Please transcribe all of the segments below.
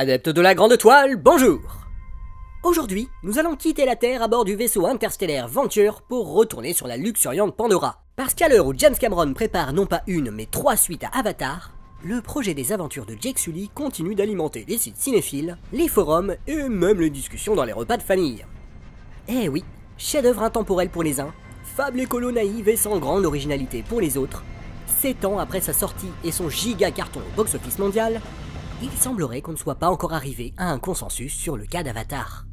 Adeptes de la grande toile, bonjour! Aujourd'hui, nous allons quitter la Terre à bord du vaisseau interstellaire Venture pour retourner sur la luxuriante Pandora. Parce qu'à l'heure où James Cameron prépare non pas une, mais 3 suites à Avatar, le projet des aventures de Jake Sully continue d'alimenter les sites cinéphiles, les forums et même les discussions dans les repas de famille. Eh oui, chef-d'œuvre intemporel pour les uns, fable écolo naïve et sans grande originalité pour les autres, 7 ans après sa sortie et son giga carton au box-office mondial, il semblerait qu'on ne soit pas encore arrivé à un consensus sur le cas d'Avatar.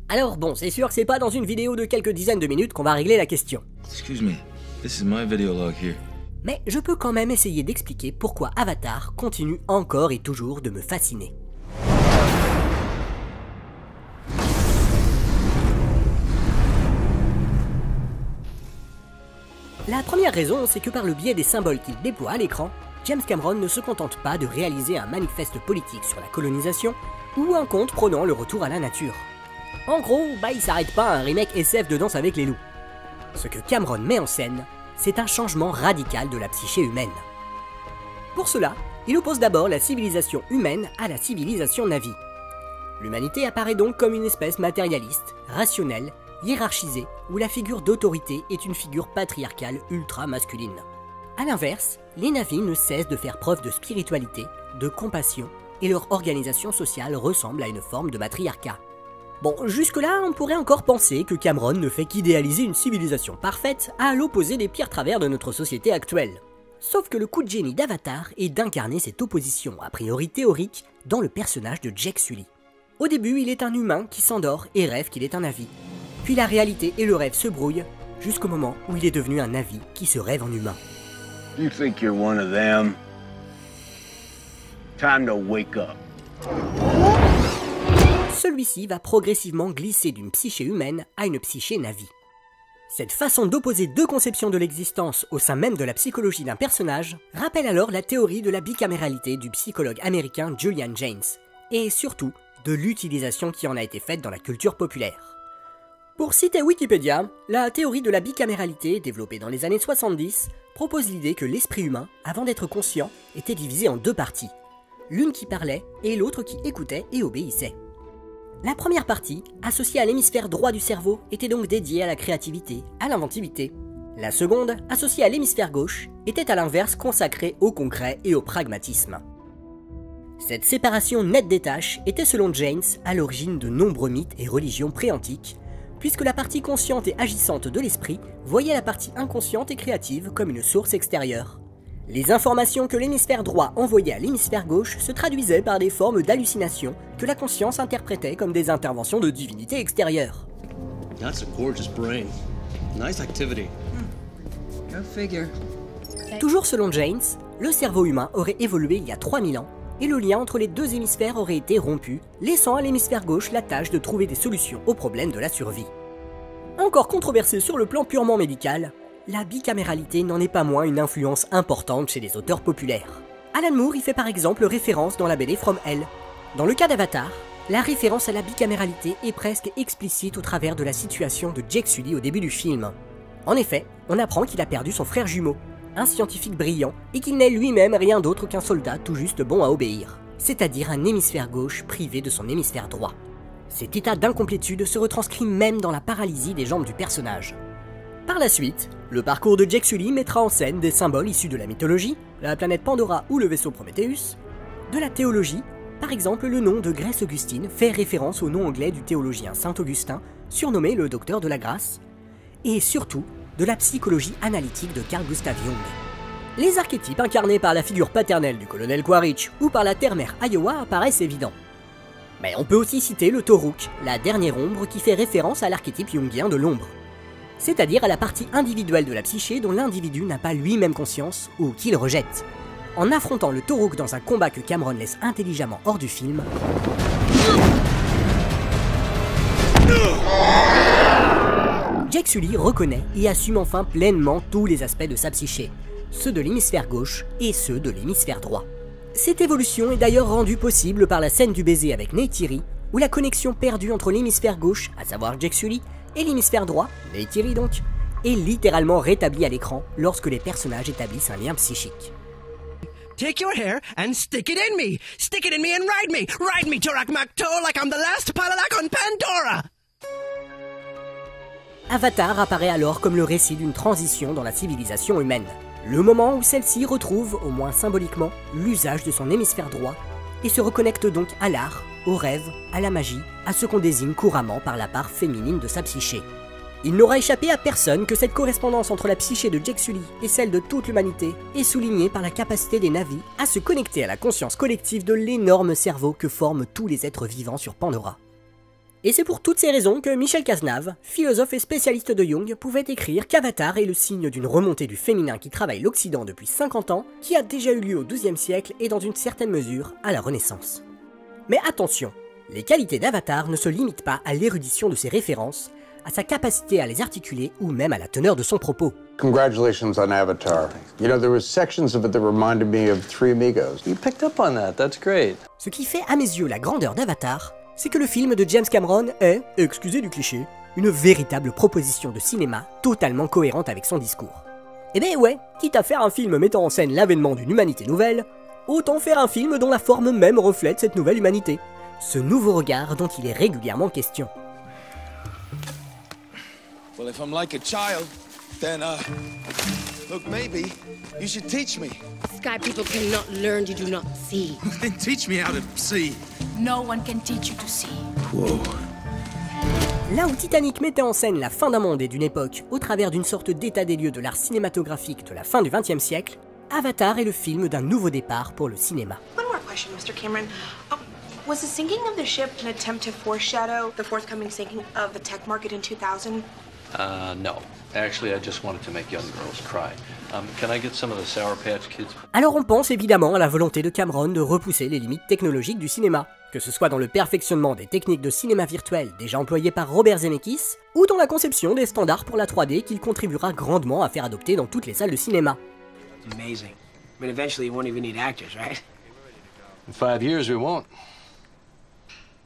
Alors bon, c'est sûr que c'est pas dans une vidéo de quelques dizaines de minutes qu'on va régler la question. Excuse me, this is my video log here. Mais je peux quand même essayer d'expliquer pourquoi Avatar continue encore et toujours de me fasciner. La première raison, c'est que par le biais des symboles qu'il déploie à l'écran, James Cameron ne se contente pas de réaliser un manifeste politique sur la colonisation ou un conte prônant le retour à la nature. En gros, il s'arrête pas à un remake SF de Danse avec les loups. Ce que Cameron met en scène, c'est un changement radical de la psyché humaine. Pour cela, il oppose d'abord la civilisation humaine à la civilisation Na'vi. L'humanité apparaît donc comme une espèce matérialiste, rationnelle, hiérarchisée, où la figure d'autorité est une figure patriarcale ultra masculine. A l'inverse, les Na'vi ne cessent de faire preuve de spiritualité, de compassion, et leur organisation sociale ressemble à une forme de matriarcat. Bon, jusque-là, on pourrait encore penser que Cameron ne fait qu'idéaliser une civilisation parfaite à l'opposé des pires travers de notre société actuelle. Sauf que le coup de génie d'Avatar est d'incarner cette opposition a priori théorique dans le personnage de Jake Sully. Au début, il est un humain qui s'endort et rêve qu'il est un Na'vi. Puis la réalité et le rêve se brouillent, jusqu'au moment où il est devenu un Na'vi qui se rêve en humain. You think you're one of them? Time to wake up. Celui-ci va progressivement glisser d'une psyché humaine à une psyché Na'vi. Cette façon d'opposer deux conceptions de l'existence au sein même de la psychologie d'un personnage rappelle alors la théorie de la bicaméralité du psychologue américain Julian Jaynes, et surtout de l'utilisation qui en a été faite dans la culture populaire. Pour citer Wikipédia, la théorie de la bicaméralité, développée dans les années 70, propose l'idée que l'esprit humain, avant d'être conscient, était divisé en deux parties, l'une qui parlait et l'autre qui écoutait et obéissait. La première partie, associée à l'hémisphère droit du cerveau, était donc dédiée à la créativité, à l'inventivité. La seconde, associée à l'hémisphère gauche, était à l'inverse consacrée au concret et au pragmatisme. Cette séparation nette des tâches était selon Jaynes à l'origine de nombreux mythes et religions pré-antiques, puisque la partie consciente et agissante de l'esprit voyait la partie inconsciente et créative comme une source extérieure. Les informations que l'hémisphère droit envoyait à l'hémisphère gauche se traduisaient par des formes d'hallucinations que la conscience interprétait comme des interventions de divinités extérieures. That's a gorgeous brain. Nice activity. Go figure. Toujours selon Jaynes, le cerveau humain aurait évolué il y a 3000 ans, et le lien entre les deux hémisphères aurait été rompu, laissant à l'hémisphère gauche la tâche de trouver des solutions aux problèmes de la survie. Encore controversé sur le plan purement médical, la bicaméralité n'en est pas moins une influence importante chez les auteurs populaires. Alan Moore y fait par exemple référence dans la BD From Hell. Dans le cas d'Avatar, la référence à la bicaméralité est presque explicite au travers de la situation de Jake Sully au début du film. En effet, on apprend qu'il a perdu son frère jumeau, un scientifique brillant, et qu'il n'est lui-même rien d'autre qu'un soldat tout juste bon à obéir, c'est-à-dire un hémisphère gauche privé de son hémisphère droit. Cet état d'incomplétude se retranscrit même dans la paralysie des jambes du personnage. Par la suite, le parcours de Jake Sully mettra en scène des symboles issus de la mythologie, la planète Pandora ou le vaisseau Prometheus, de la théologie, par exemple le nom de Grace Augustine fait référence au nom anglais du théologien Saint Augustin, surnommé le Docteur de la Grâce, et surtout de la psychologie analytique de Carl Gustav Jung. Les archétypes incarnés par la figure paternelle du colonel Quaritch ou par la terre-mère Iowa apparaissent évidents. Mais on peut aussi citer le Toruk, la dernière ombre qui fait référence à l'archétype jungien de l'ombre, c'est-à-dire à la partie individuelle de la psyché dont l'individu n'a pas lui-même conscience ou qu'il rejette. En affrontant le Toruk dans un combat que Cameron laisse intelligemment hors du film, Jake Sully reconnaît et assume enfin pleinement tous les aspects de sa psyché, ceux de l'hémisphère gauche et ceux de l'hémisphère droit. Cette évolution est d'ailleurs rendue possible par la scène du baiser avec Neytiri, où la connexion perdue entre l'hémisphère gauche, à savoir Jake Sully, et l'hémisphère droit, Neytiri donc, est littéralement rétablie à l'écran lorsque les personnages établissent un lien psychique. Take your hair and stick it in me. Stick it in me and ride me. Ride me, Turak Makto, like I'm the last Palalac on Pandora. Avatar apparaît alors comme le récit d'une transition dans la civilisation humaine. Le moment où celle-ci retrouve, au moins symboliquement, l'usage de son hémisphère droit et se reconnecte donc à l'art, au rêve, à la magie, à ce qu'on désigne couramment par la part féminine de sa psyché. Il n'aura échappé à personne que cette correspondance entre la psyché de Jake Sully et celle de toute l'humanité est soulignée par la capacité des Na'vi à se connecter à la conscience collective de l'énorme cerveau que forment tous les êtres vivants sur Pandora. Et c'est pour toutes ces raisons que Michel Cazenave, philosophe et spécialiste de Jung, pouvait écrire qu'Avatar est le signe d'une remontée du féminin qui travaille l'Occident depuis 50 ans, qui a déjà eu lieu au XIIe siècle et dans une certaine mesure à la Renaissance. Mais attention, les qualités d'Avatar ne se limitent pas à l'érudition de ses références, à sa capacité à les articuler ou même à la teneur de son propos. Congratulations on Avatar. You know, there were sections of it that reminded me of Three Amigos. You picked up on that. That's great. Ce qui fait à mes yeux la grandeur d'Avatar, c'est que le film de James Cameron est, excusez du cliché, une véritable proposition de cinéma totalement cohérente avec son discours. Eh ben ouais, quitte à faire un film mettant en scène l'avènement d'une humanité nouvelle, autant faire un film dont la forme même reflète cette nouvelle humanité, ce nouveau regard dont il est régulièrement question. Well, if I'm like a child, then, look, maybe you should teach me. Sky people cannot learn, you do not see. Then teach me how to see. No one can teach you to see. Whoa. Là où Titanic mettait en scène la fin d'un monde et d'une époque au travers d'une sorte d'état des lieux de l'art cinématographique de la fin du XXe siècle, Avatar est le film d'un nouveau départ pour le cinéma. One more question, Mr. Cameron. Was the sinking of the ship an attempt to foreshadow the forthcoming sinking of the tech market in 2000? No. Actually, I just wanted to make young girls cry. Can I get some of the Sour Patch Kids? Alors on pense évidemment à la volonté de Cameron de repousser les limites technologiques du cinéma, que ce soit dans le perfectionnement des techniques de cinéma virtuel déjà employées par Robert Zemeckis, ou dans la conception des standards pour la 3D qu'il contribuera grandement à faire adopter dans toutes les salles de cinéma. Amazing. But eventually you won't even need actors, right? In 5 years, we won't.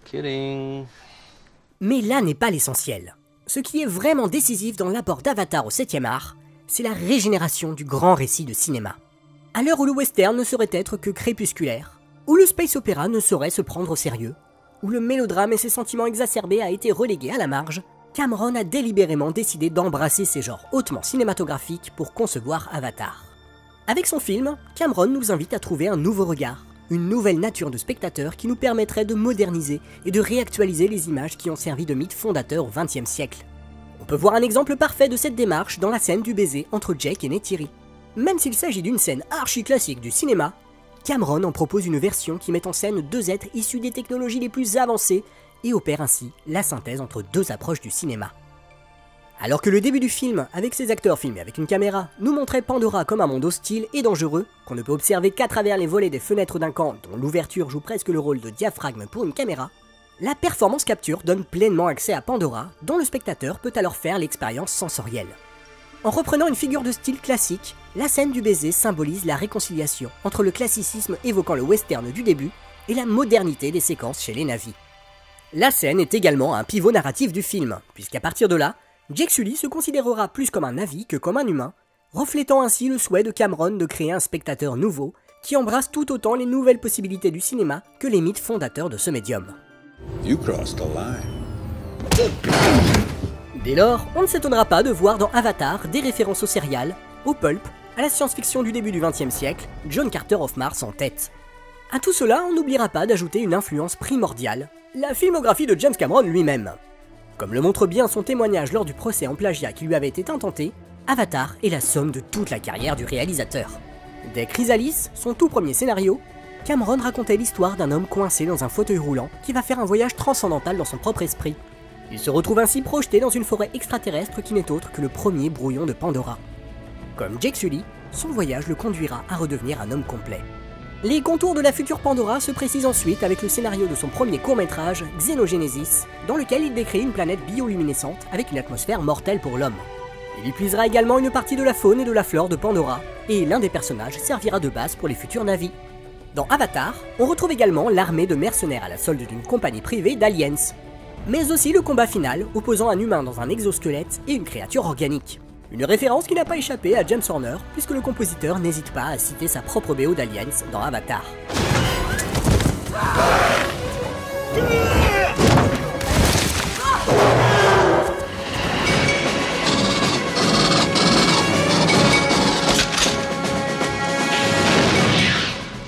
Kidding. Mais là n'est pas l'essentiel. Ce qui est vraiment décisif dans l'apport d'Avatar au 7e art, c'est la régénération du grand récit de cinéma. À l'heure où le western ne saurait être que crépusculaire, où le space opéra ne saurait se prendre au sérieux, où le mélodrame et ses sentiments exacerbés a été relégué à la marge, Cameron a délibérément décidé d'embrasser ces genres hautement cinématographiques pour concevoir Avatar. Avec son film, Cameron nous invite à trouver un nouveau regard, une nouvelle nature de spectateur qui nous permettrait de moderniser et de réactualiser les images qui ont servi de mythe fondateur au XXe siècle. On peut voir un exemple parfait de cette démarche dans la scène du baiser entre Jake et Neytiri. Même s'il s'agit d'une scène archi-classique du cinéma, Cameron en propose une version qui met en scène deux êtres issus des technologies les plus avancées et opère ainsi la synthèse entre deux approches du cinéma. Alors que le début du film, avec ses acteurs filmés avec une caméra, nous montrait Pandora comme un monde hostile et dangereux, qu'on ne peut observer qu'à travers les volets des fenêtres d'un camp dont l'ouverture joue presque le rôle de diaphragme pour une caméra, la performance capture donne pleinement accès à Pandora, dont le spectateur peut alors faire l'expérience sensorielle. En reprenant une figure de style classique, la scène du baiser symbolise la réconciliation entre le classicisme évoquant le western du début et la modernité des séquences chez les Na'vi. La scène est également un pivot narratif du film, puisqu'à partir de là, Jake Sully se considérera plus comme un Na'vi que comme un humain, reflétant ainsi le souhait de Cameron de créer un spectateur nouveau qui embrasse tout autant les nouvelles possibilités du cinéma que les mythes fondateurs de ce médium. You crossed the line. Dès lors, on ne s'étonnera pas de voir dans Avatar des références au serial, au pulp, à la science-fiction du début du XXe siècle, John Carter of Mars en tête. À tout cela, on n'oubliera pas d'ajouter une influence primordiale, la filmographie de James Cameron lui-même. Comme le montre bien son témoignage lors du procès en plagiat qui lui avait été intenté, Avatar est la somme de toute la carrière du réalisateur. Dès Chrysalis, son tout premier scénario, Cameron racontait l'histoire d'un homme coincé dans un fauteuil roulant qui va faire un voyage transcendantal dans son propre esprit. Il se retrouve ainsi projeté dans une forêt extraterrestre qui n'est autre que le premier brouillon de Pandora. Comme Jake Sully, son voyage le conduira à redevenir un homme complet. Les contours de la future Pandora se précisent ensuite avec le scénario de son premier court-métrage, Xenogenesis, dans lequel il décrit une planète bioluminescente avec une atmosphère mortelle pour l'homme. Il y puisera également une partie de la faune et de la flore de Pandora, et l'un des personnages servira de base pour les futurs Na'vi. Dans Avatar, on retrouve également l'armée de mercenaires à la solde d'une compagnie privée d'aliens, mais aussi le combat final opposant un humain dans un exosquelette et une créature organique. Une référence qui n'a pas échappé à James Horner, puisque le compositeur n'hésite pas à citer sa propre BO d'Aliens dans Avatar.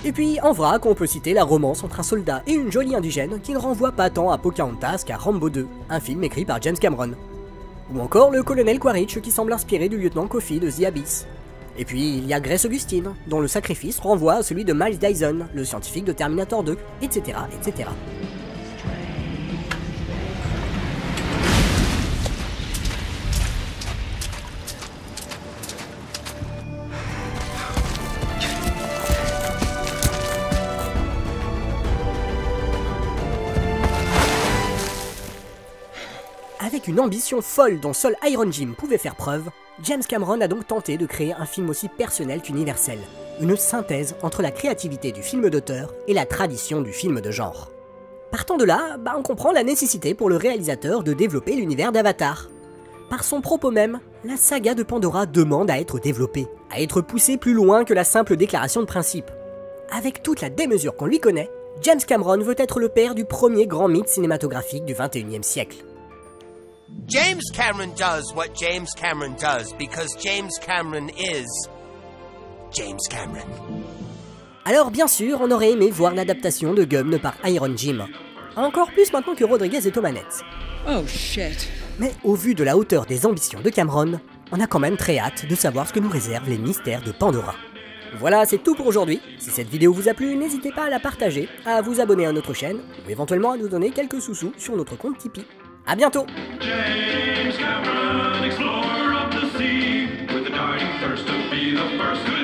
Et puis, en vrac, on peut citer la romance entre un soldat et une jolie indigène qui ne renvoie pas tant à Pocahontas qu'à Rambo 2, un film écrit par James Cameron. Ou encore le colonel Quaritch qui semble inspiré du lieutenant Coffey de The Abyss. Et puis, il y a Grace Augustine, dont le sacrifice renvoie à celui de Miles Dyson, le scientifique de Terminator 2, etc. etc. Avec une ambition folle dont seul Iron Jim pouvait faire preuve, James Cameron a donc tenté de créer un film aussi personnel qu'universel, une synthèse entre la créativité du film d'auteur et la tradition du film de genre. Partant de là, on comprend la nécessité pour le réalisateur de développer l'univers d'Avatar. Par son propos même, la saga de Pandora demande à être développée, à être poussée plus loin que la simple déclaration de principe. Avec toute la démesure qu'on lui connaît, James Cameron veut être le père du premier grand mythe cinématographique du XXIe siècle. James Cameron does what James Cameron does because James Cameron is James Cameron. Alors bien sûr, on aurait aimé voir l'adaptation de Gumb par Iron Jim. Encore plus maintenant que Rodriguez est aux manettes. Oh shit. Mais au vu de la hauteur des ambitions de Cameron, on a quand même très hâte de savoir ce que nous réservent les mystères de Pandora. Voilà, c'est tout pour aujourd'hui. Si cette vidéo vous a plu, n'hésitez pas à la partager, à vous abonner à notre chaîne, ou éventuellement à nous donner quelques sous-sous sur notre compte Tipeee. A bientôt! James Cameron, explorer of the sea, with a dying thirst to be the first to